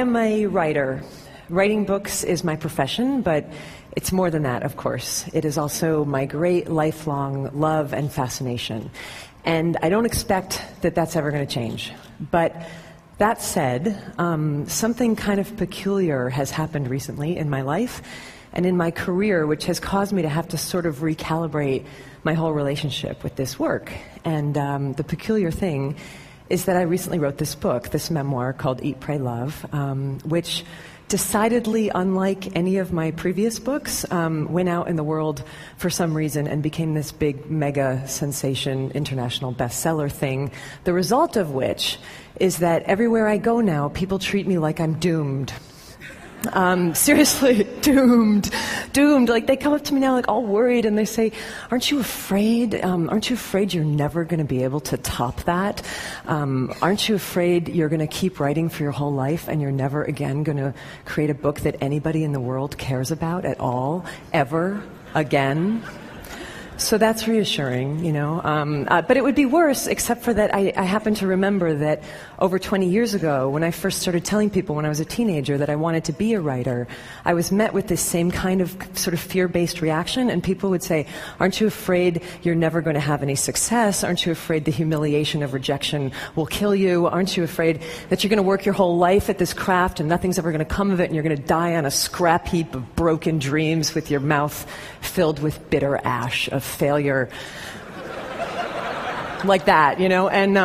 am a writer. Writing books is my profession, but it's more than that, of course. It is also my great lifelong love and fascination. And I don't expect that that's ever going to change. But that said, something kind of peculiar has happened recently in my life and in my career, which has caused me to have to sort of recalibrate my whole relationship with this work. And the peculiar thing is that I recently wrote this book, this memoir called Eat, Pray, Love, which, decidedly unlike any of my previous books, went out in the world for some reason and became this big mega sensation, international bestseller thing, the result of which is that everywhere I go now, people treat me like I'm doomed. Seriously, doomed. Like, they come up to me now like all worried and they say, aren't you afraid you're never going to be able to top that? Aren't you afraid you're going to keep writing for your whole life and you're never again going to create a book that anybody in the world cares about at all, ever again? So that's reassuring, you know. But it would be worse, except for that I happen to remember that over 20 years ago, when I first started telling people when I was a teenager that I wanted to be a writer, I was met with this same kind of sort of fear-based reaction, and people would say, aren't you afraid you're never going to have any success? Aren't you afraid the humiliation of rejection will kill you? Aren't you afraid that you're going to work your whole life at this craft and nothing's ever going to come of it and you're going to die on a scrap heap of broken dreams with your mouth filled with bitter ash of failure? Like that, you know? And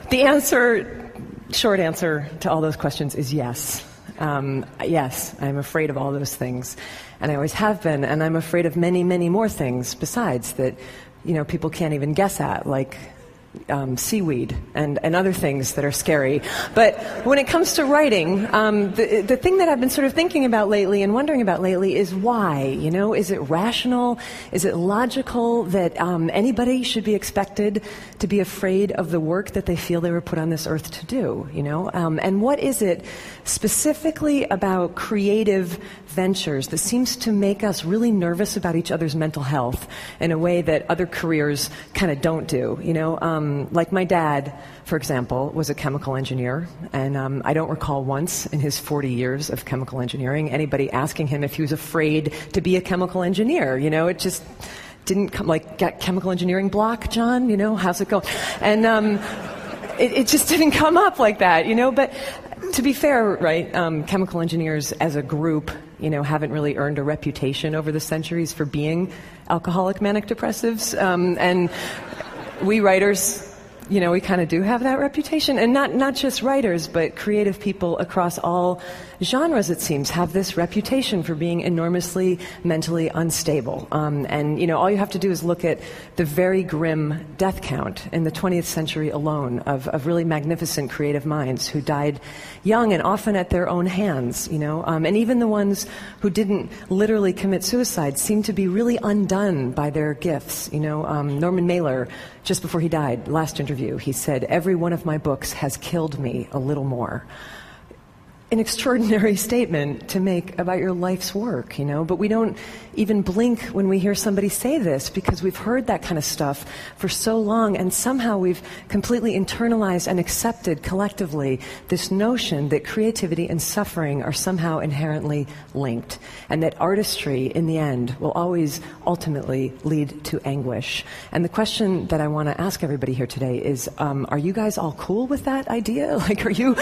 the answer, short answer to all those questions is yes. Yes, I'm afraid of all those things. And I always have been, and I'm afraid of many, many more things besides that, you know, people can't even guess at, like seaweed and other things that are scary. But when it comes to writing, the thing that I've been sort of thinking about lately and wondering about lately is why, you know? Is it rational? Is it logical that anybody should be expected to be afraid of the work that they feel they were put on this earth to do, you know? And what is it specifically about creative ventures that seems to make us really nervous about each other's mental health in a way that other careers kind of don't do, you know? Like my dad, for example, was a chemical engineer, and I don't recall once in his 40 years of chemical engineering anybody asking him if he was afraid to be a chemical engineer. You know, it just didn't come, like, got chemical engineering block, John? You know, how's it going? And it just didn't come up like that, you know? But to be fair, right, chemical engineers as a group, you know, haven't really earned a reputation over the centuries for being alcoholic manic depressives, and we writers, you know, we kind of do have that reputation. And not just writers, but creative people across all genres, it seems, have this reputation for being enormously mentally unstable. And, you know, all you have to do is look at the very grim death count in the 20th century alone of really magnificent creative minds who died young and often at their own hands, you know. And even the ones who didn't literally commit suicide seemed to be really undone by their gifts, you know. Norman Mailer, just before he died, last interview, he said, "Every one of my books has killed me a little more." An extraordinary statement to make about your life's work, you know, but we don't even blink when we hear somebody say this because we've heard that kind of stuff for so long, and somehow we've completely internalized and accepted collectively this notion that creativity and suffering are somehow inherently linked, and that artistry in the end will always ultimately lead to anguish. And the question that I want to ask everybody here today is, are you guys all cool with that idea? Like, are you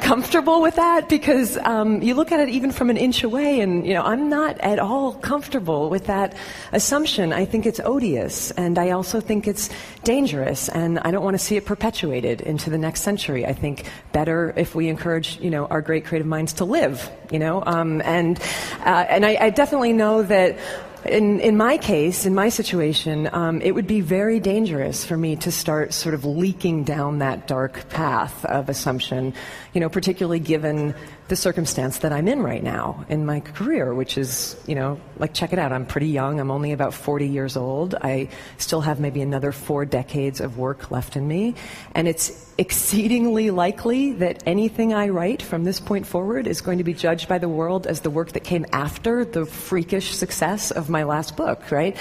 comfortable with that? Because you look at it even from an inch away, and, you know, I'm not at all comfortable with that assumption. I think it's odious, and I also think it's dangerous, and I don't want to see it perpetuated into the next century. I think better if we encourage, you know, our great creative minds to live, you know, and I definitely know that in my case, in my situation, it would be very dangerous for me to start sort of leaking down that dark path of assumption, you know, particularly given the circumstance that I'm in right now in my career, which is, you know, like, check it out. I'm pretty young. I'm only about 40 years old. I still have maybe another 4 decades of work left in me. And it's exceedingly likely that anything I write from this point forward is going to be judged by the world as the work that came after the freakish success of my last book, right?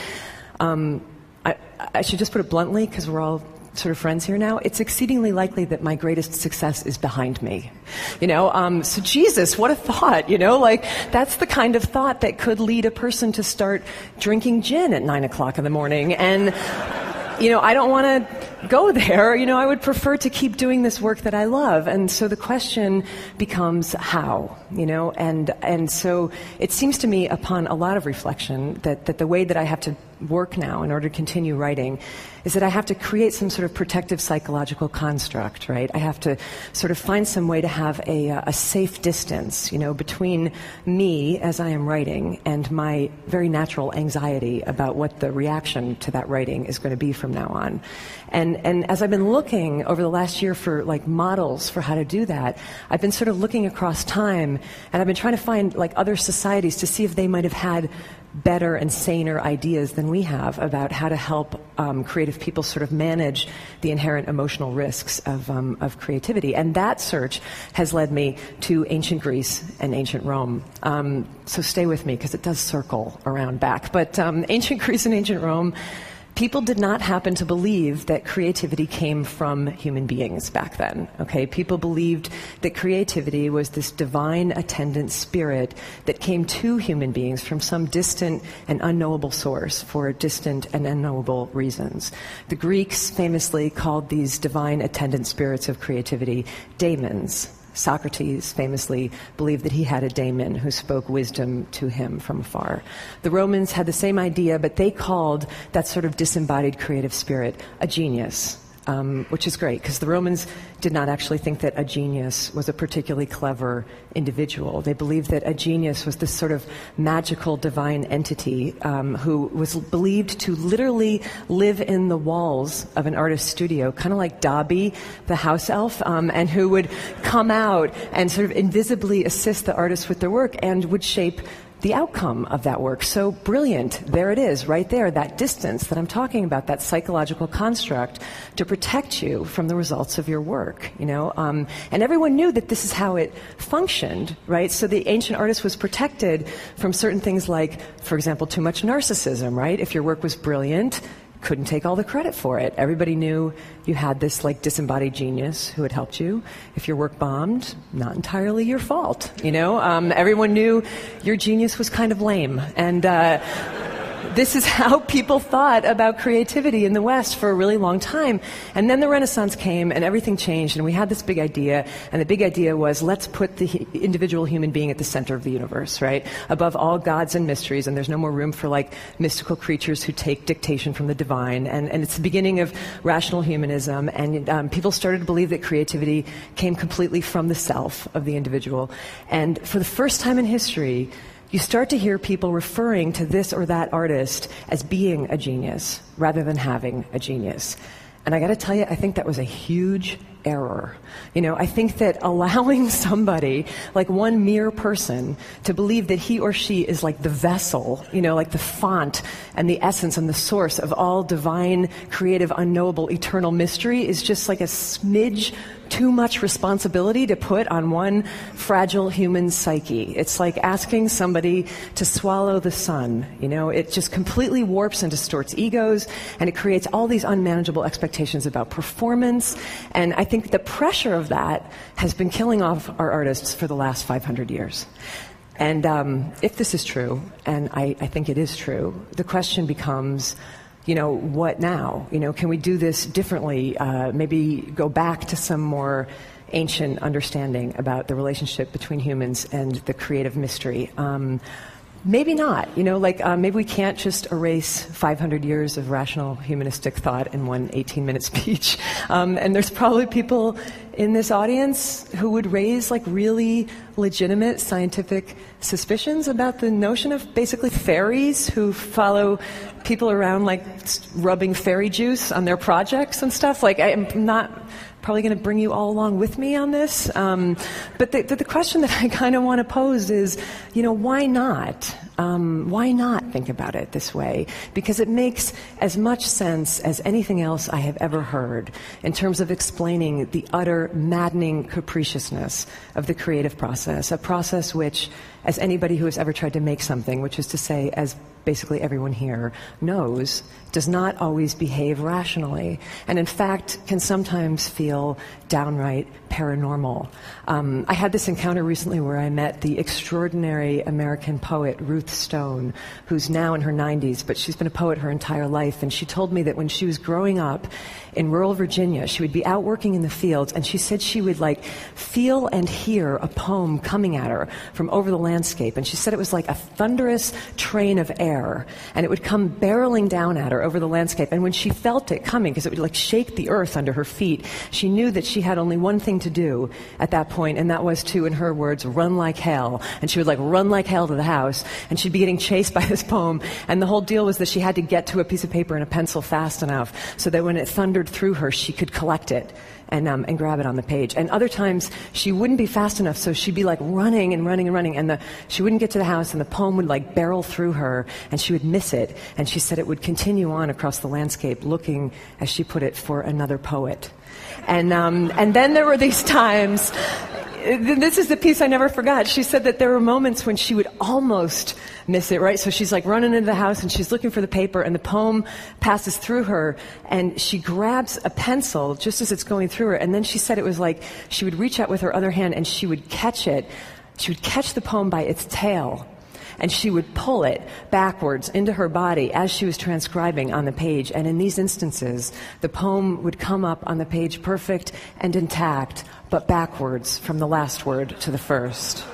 I should just put it bluntly, because we're all sort of friends here now, it's exceedingly likely that my greatest success is behind me. So Jesus, what a thought, like that's the kind of thought that could lead a person to start drinking gin at 9 o'clock in the morning. And, I don't want to go there. I would prefer to keep doing this work that I love. And so the question becomes how, and so it seems to me upon a lot of reflection that the way that I have to work now in order to continue writing is that I have to create some sort of protective psychological construct, right? I have to sort of find some way to have a safe distance, between me as I am writing and my very natural anxiety about what the reaction to that writing is going to be from now on. And as I've been looking over the last year for like models for how to do that, I've been sort of looking across time, and I've been trying to find like other societies to see if they might have had better and saner ideas than we have about how to help creative people sort of manage the inherent emotional risks of creativity. And that search has led me to ancient Greece and ancient Rome. So stay with me because it does circle around back. But ancient Greece and ancient Rome, people did not happen to believe that creativity came from human beings back then, okay? People believed that creativity was this divine attendant spirit that came to human beings from some distant and unknowable source for distant and unknowable reasons. The Greeks famously called these divine attendant spirits of creativity daemons. Socrates famously believed that he had a daemon who spoke wisdom to him from afar. The Romans had the same idea, but they called that sort of disembodied creative spirit a genius, which is great, because the Romans did not actually think that a genius was a particularly clever individual. They believed that a genius was this sort of magical divine entity who was believed to literally live in the walls of an artist's studio, kind of like Dobby, the house elf, and who would come out and sort of invisibly assist the artist with their work and would shape the outcome of that work. So brilliant. There it is, right there, that distance that I'm talking about, that psychological construct to protect you from the results of your work, And everyone knew that this is how it functioned, right? So the ancient artist was protected from certain things like, for example, too much narcissism, right? If your work was brilliant, couldn't take all the credit for it. Everybody knew you had this like disembodied genius who had helped you. If your work bombed, not entirely your fault, Everyone knew your genius was kind of lame. And this is how people thought about creativity in the West for a really long time. And then the Renaissance came and everything changed, and we had this big idea, and the big idea was, let's put the individual human being at the center of the universe, right? Above all gods and mysteries, and there's no more room for like mystical creatures who take dictation from the divine. And it's the beginning of rational humanism, and people started to believe that creativity came completely from the self of the individual. And for the first time in history, you start to hear people referring to this or that artist as being a genius rather than having a genius. And I got to tell you, I think that was a huge error. I think that allowing somebody, like one mere person, to believe that he or she is like the vessel, like the font and the essence and the source of all divine, creative, unknowable, eternal mystery is just like a smidge too much responsibility to put on one fragile human psyche. It's like asking somebody to swallow the sun. It just completely warps and distorts egos, and it creates all these unmanageable expectations about performance. And I think the pressure of that has been killing off our artists for the last 500 years. And if this is true, and I think it is true, the question becomes, what now? Can we do this differently? Maybe go back to some more ancient understanding about the relationship between humans and the creative mystery. Maybe not, maybe we can't just erase 500 years of rational humanistic thought in one 18-minute speech. And there's probably people in this audience who would raise really legitimate scientific suspicions about the notion of basically fairies who follow people around rubbing fairy juice on their projects and stuff. I'm not probably going to bring you all along with me on this. But the question that I kind of want to pose is, why not? Why not think about it this way? Because it makes as much sense as anything else I have ever heard in terms of explaining the utter maddening capriciousness of the creative process, a process which as anybody who has ever tried to make something, which is to say, as basically everyone here knows, does not always behave rationally, and in fact can sometimes feel downright paranormal. I had this encounter recently where I met the extraordinary American poet Ruth Stone, who's now in her 90s, but she's been a poet her entire life, and she told me that when she was growing up in rural Virginia, she would be out working in the fields, and she said she would feel and hear a poem coming at her from over the landscape, and she said it was like a thunderous train of air, and it would come barreling down at her over the landscape, and when she felt it coming, because it would shake the earth under her feet, she knew that she had only one thing to do at that point, and that was to, in her words, run like hell. And she would run like hell to the house, and she'd be getting chased by this poem, and the whole deal was that she had to get to a piece of paper and a pencil fast enough so that when it thundered through her, she could collect it and grab it on the page. And other times, she wouldn't be fast enough, so she'd be running and running and running, and she wouldn't get to the house, and the poem would barrel through her, and she would miss it. And she said it would continue on across the landscape, looking, as she put it, for another poet. And then there were these times, this is the piece I never forgot. She said that there were moments when she would almost miss it, right? So she's running into the house and she's looking for the paper, and the poem passes through her, and she grabs a pencil just as it's going through her, and then she said it was she would reach out with her other hand and she would catch it. She would catch the poem by its tail, and she would pull it backwards into her body as she was transcribing on the page. And in these instances, the poem would come up on the page perfect and intact, but backwards from the last word to the first.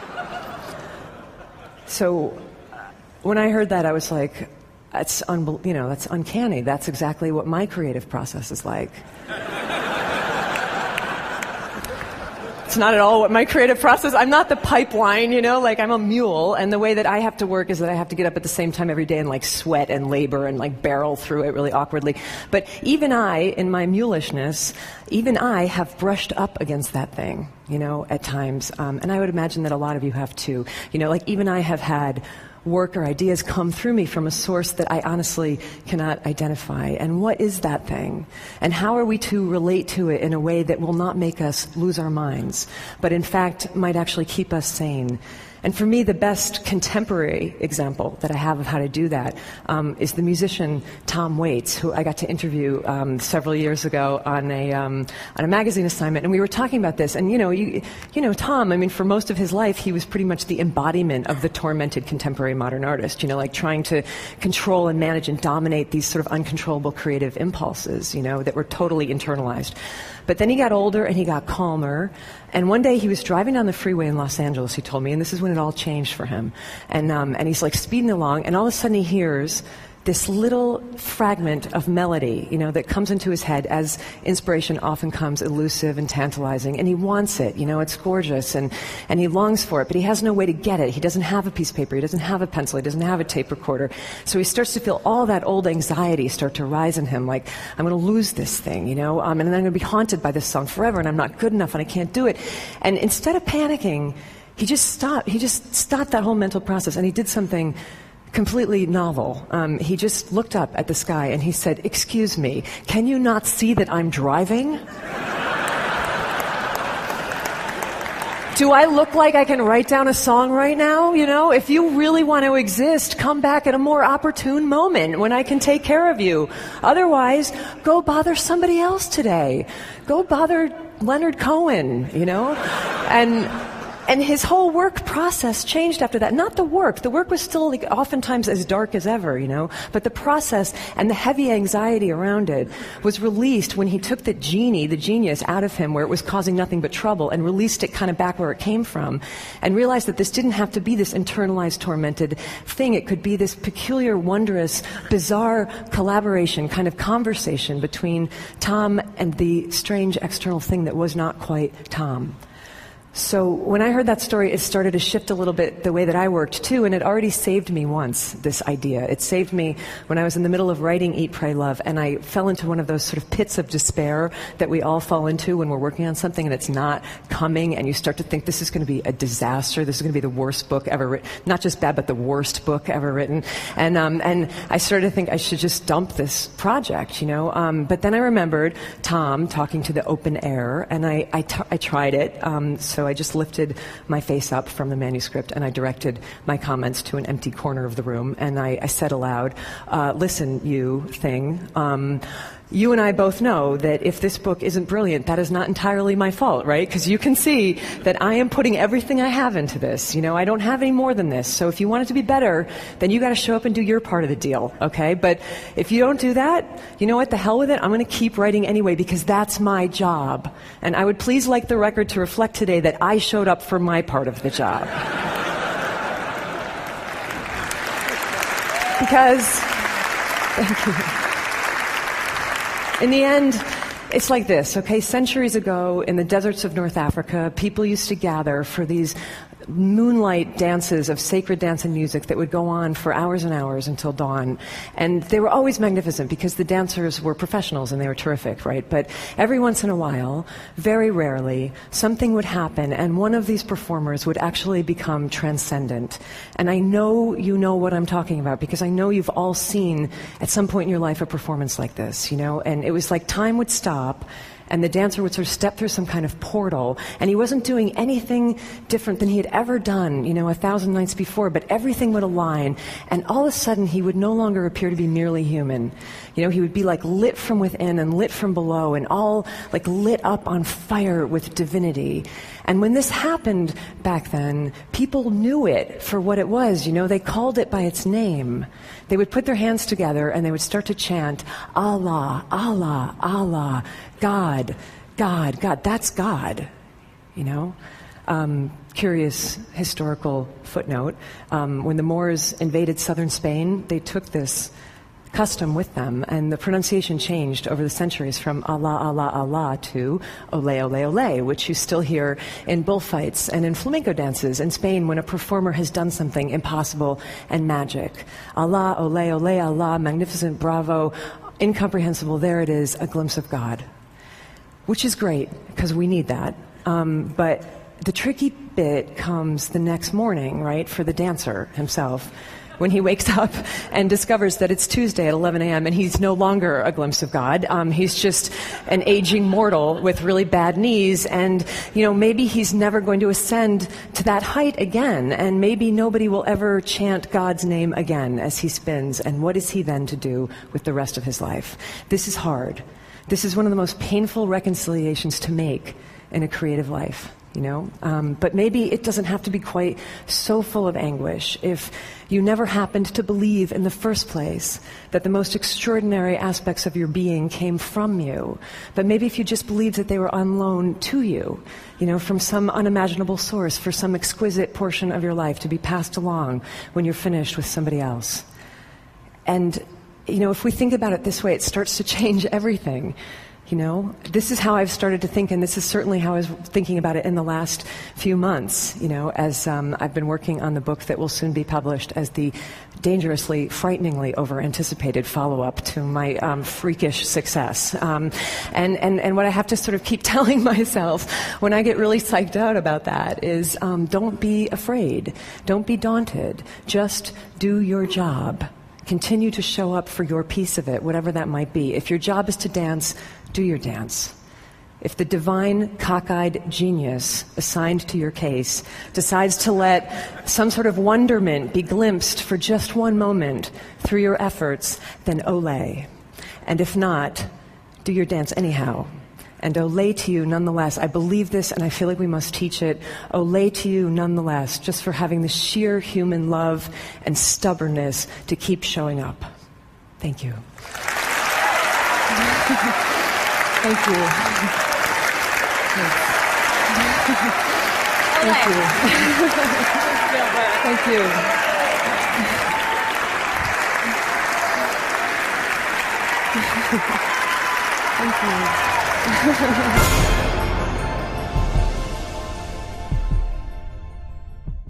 So when I heard that, I was like, that's uncanny. That's exactly what my creative process is like. It's not at all what my creative process. I'm not the pipeline, I'm a mule, and the way that I have to work is that I have to get up at the same time every day and sweat and labor and barrel through it really awkwardly. But even I, in my mulishness, even I have brushed up against that thing, at times. And I would imagine that a lot of you have too. Even I have had work or ideas come through me from a source that I honestly cannot identify. And what is that thing? And how are we to relate to it in a way that will not make us lose our minds, but in fact might actually keep us sane? And for me, the best contemporary example that I have of how to do that is the musician Tom Waits, who I got to interview several years ago on a magazine assignment, and we were talking about this. And Tom, for most of his life, he was pretty much the embodiment of the tormented contemporary modern artist. Trying to control and manage and dominate these sort of uncontrollable creative impulses, that were totally internalized. But then he got older and he got calmer. And one day he was driving down the freeway in Los Angeles, he told me, and this is when it all changed for him. And he's speeding along, and all of a sudden he hears this little fragment of melody, that comes into his head, as inspiration often comes elusive and tantalizing, and he wants it, it's gorgeous, and he longs for it, but he has no way to get it. He doesn't have a piece of paper, he doesn't have a pencil, he doesn't have a tape recorder. So he starts to feel all that old anxiety start to rise in him, I'm going to lose this thing, and then I'm going to be haunted by this song forever, and I'm not good enough, and I can't do it. And instead of panicking, he just stopped that whole mental process, and he did something completely novel. He just looked up at the sky and he said, "Excuse me, can you not see that I'm driving? Do I look like I can write down a song right now? If you really want to exist, come back at a more opportune moment when I can take care of you. Otherwise, go bother somebody else today. Go bother Leonard Cohen, And his whole work process changed after that. Not the work. The work was still oftentimes as dark as ever, but the process and the heavy anxiety around it was released when he took the genius out of him where it was causing nothing but trouble, and released it kind of back where it came from, and realized that this didn't have to be this internalized, tormented thing. It could be this peculiar, wondrous, bizarre collaboration, kind of conversation between Tom and the strange external thing that was not quite Tom. So when I heard that story, it started to shift a little bit the way that I worked too, and it already saved me once, this idea. It saved me when I was in the middle of writing Eat, Pray, Love, and I fell into one of those sort of pits of despair that we all fall into when we're working on something and it's not coming, and you start to think this is going to be a disaster, this is going to be the worst book ever written, not just bad, but the worst book ever written. And I started to think I should just dump this project, But then I remembered Tom talking to the open air, and I tried it. So so I just lifted my face up from the manuscript and I directed my comments to an empty corner of the room, and I said aloud, listen, you thing, you and I both know that if this book isn't brilliant, that is not entirely my fault, right? Because you can see that I am putting everything I have into this. You know, I don't have any more than this. So if you want it to be better, then you got to show up and do your part of the deal, okay? But if you don't do that, you know what? The hell with it. I'm going to keep writing anyway because that's my job. And I would please like the record to reflect today that I showed up for my part of the job. Because, thank you. In the end, it's like this, okay? Centuries ago, in the deserts of North Africa, people used to gather for these moonlight dances of sacred dance and music that would go on for hours and hours until dawn. And they were always magnificent because the dancers were professionals and they were terrific, right? But every once in a while, very rarely, something would happen and one of these performers would actually become transcendent. And I know you know what I'm talking about because I know you've all seen at some point in your life a performance like this, you know? And it was like time would stop and the dancer would sort of step through some kind of portal, and he wasn't doing anything different than he had ever done, you know, 1,000 nights before, but everything would align, and all of a sudden he would no longer appear to be merely human. You know, he would be like lit from within and lit from below, and all like lit up on fire with divinity. And when this happened back then, people knew it for what it was, you know, they called it by its name. They would put their hands together and they would start to chant, Allah, Allah, Allah, God, God, God, that's God, you know. Curious historical footnote. When the Moors invaded southern Spain, they took this custom with them, and the pronunciation changed over the centuries from Allah, Allah, Allah to Ole, Ole, Ole, which you still hear in bullfights and in flamenco dances in Spain when a performer has done something impossible and magic. Allah, Ole, Ole, Allah, magnificent, bravo, incomprehensible, there it is, a glimpse of God. Which is great, because we need that. But the tricky bit comes the next morning, right, for the dancer himself, when he wakes up and discovers that it's Tuesday at 11 a.m. and he's no longer a glimpse of God. He's just an aging mortal with really bad knees, and, you know, maybe he's never going to ascend to that height again, and maybe nobody will ever chant God's name again as he spins, and what is he then to do with the rest of his life? This is hard. This is one of the most painful reconciliations to make in a creative life, you know? But maybe it doesn't have to be quite so full of anguish if you never happened to believe in the first place that the most extraordinary aspects of your being came from you. But maybe if you just believed that they were on loan to you, you know, from some unimaginable source for some exquisite portion of your life to be passed along when you're finished with somebody else. And you know, if we think about it this way, it starts to change everything. You know, this is how I've started to think, and this is certainly how I was thinking about it in the last few months, you know, as I've been working on the book that will soon be published as the dangerously, frighteningly over-anticipated follow-up to my freakish success. And what I have to sort of keep telling myself when I get really psyched out about that is don't be afraid. Don't be daunted. Just do your job. Continue to show up for your piece of it, whatever that might be. If your job is to dance, do your dance. If the divine, cockeyed genius assigned to your case decides to let some sort of wonderment be glimpsed for just one moment through your efforts, then ole. And if not, do your dance anyhow. And ole to you nonetheless. I believe this and I feel like we must teach it. Ole to you nonetheless, just for having the sheer human love and stubbornness to keep showing up. Thank you. Thank you. Thank you. Thank you. Thank you.